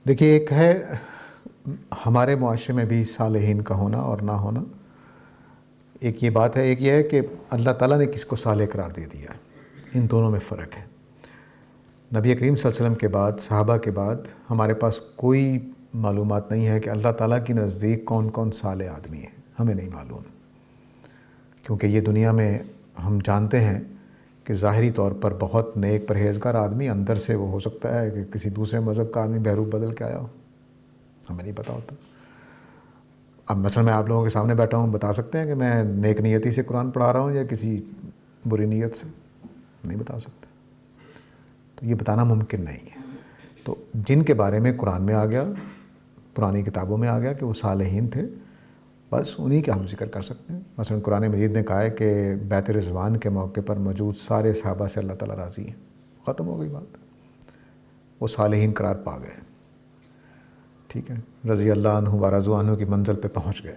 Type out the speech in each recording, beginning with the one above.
دیکھیے، ایک ہے ہمارے معاشرے میں بھی صالحین کا ہونا اور نہ ہونا، ایک یہ بات ہے. ایک یہ ہے کہ اللہ تعالیٰ نے کس کو صالح قرار دے دیا ہے، ان دونوں میں فرق ہے. نبی کریم صلی اللہ علیہ وسلم کے بعد، صحابہ کے بعد ہمارے پاس کوئی معلومات نہیں ہے کہ اللہ تعالیٰ کی نزدیک کون کون صالح آدمی ہیں. ہمیں نہیں معلوم، کیونکہ یہ دنیا میں ہم جانتے ہیں کہ ظاہری طور پر بہت نیک پرہیزگار آدمی، اندر سے وہ ہو سکتا ہے کہ کسی دوسرے مذہب کا آدمی بہروپ بدل کے آیا ہو، ہمیں نہیں پتہ ہوتا. اب مثلا میں آپ لوگوں کے سامنے بیٹھا ہوں، بتا سکتے ہیں کہ میں نیک نیتی سے قرآن پڑھا رہا ہوں یا کسی بری نیت سے؟ نہیں بتا سکتے. تو یہ بتانا ممکن نہیں ہے. تو جن کے بارے میں قرآن میں آ گیا، پرانی کتابوں میں آ گیا کہ وہ صالحین تھے، بس انہی کا ہم ذکر کر سکتے ہیں. مثلا قرآن مجید نے کہا ہے کہ بیعت رضوان کے موقع پر موجود سارے صحابہ سے اللہ تعالیٰ راضی ہیں. ختم ہو گئی بات، وہ صالحین قرار پا گئے. ٹھیک ہے، رضی اللہ عنہ و رضوا عنہ کی منزل پہ پہنچ گئے.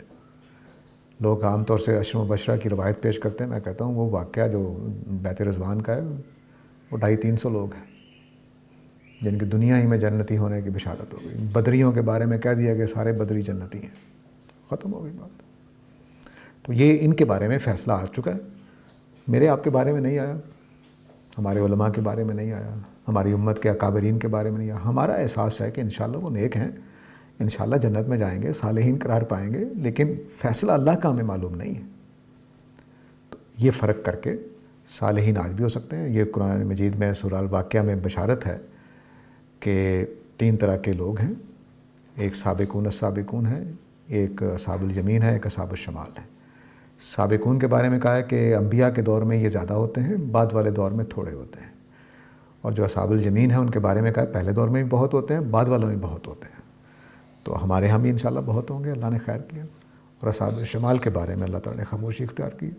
لوگ عام طور سے عشر مبشرہ کی روایت پیش کرتے ہیں. میں کہتا ہوں وہ واقعہ جو بیعت رضوان کا ہے وہ 250-300 لوگ ہیں جن کی دنیا ہی میں جنتی ہونے کی بشارت ہو گئی. بدریوں کے بارے میں کہہ دیا کہ سارے بدری جنتی ہیں. ختم ہو گئی بات. تو یہ ان کے بارے میں فیصلہ آ چکا ہے. میرے آپ کے بارے میں نہیں آیا، ہمارے علماء کے بارے میں نہیں آیا، ہماری امت کے اکابرین کے بارے میں نہیں آیا. ہمارا احساس ہے کہ انشاءاللہ وہ نیک ہیں، انشاءاللہ جنت میں جائیں گے، صالحین قرار پائیں گے، لیکن فیصلہ اللہ کا ہمیں معلوم نہیں ہے. تو یہ فرق کر کے صالحین آج بھی ہو سکتے ہیں. یہ قرآن مجید میں سورہ الواقعہ میں بشارت ہے کہ 3 طرح کے لوگ ہیں. ایک سابقون السابقون ہے، ایک اصحاب الیمین ہے، ایک اصحاب الشمال ہے. سابقون کے بارے میں کہا ہے کہ انبیاء کے دور میں یہ زیادہ ہوتے ہیں، بعد والے دور میں تھوڑے ہوتے ہیں. اور جو اصحاب الیمین ہیں ان کے بارے میں کہا ہے پہلے دور میں بھی بہت ہوتے ہیں، بعد والوں میں بہت ہوتے ہیں. تو ہمارے ہاں بھی انشاءاللہ بہت ہوں گے، اللہ نے خیر کیا. اور اصحاب الشمال کے بارے میں اللہ تعالیٰ نے خاموشی اختیار کی.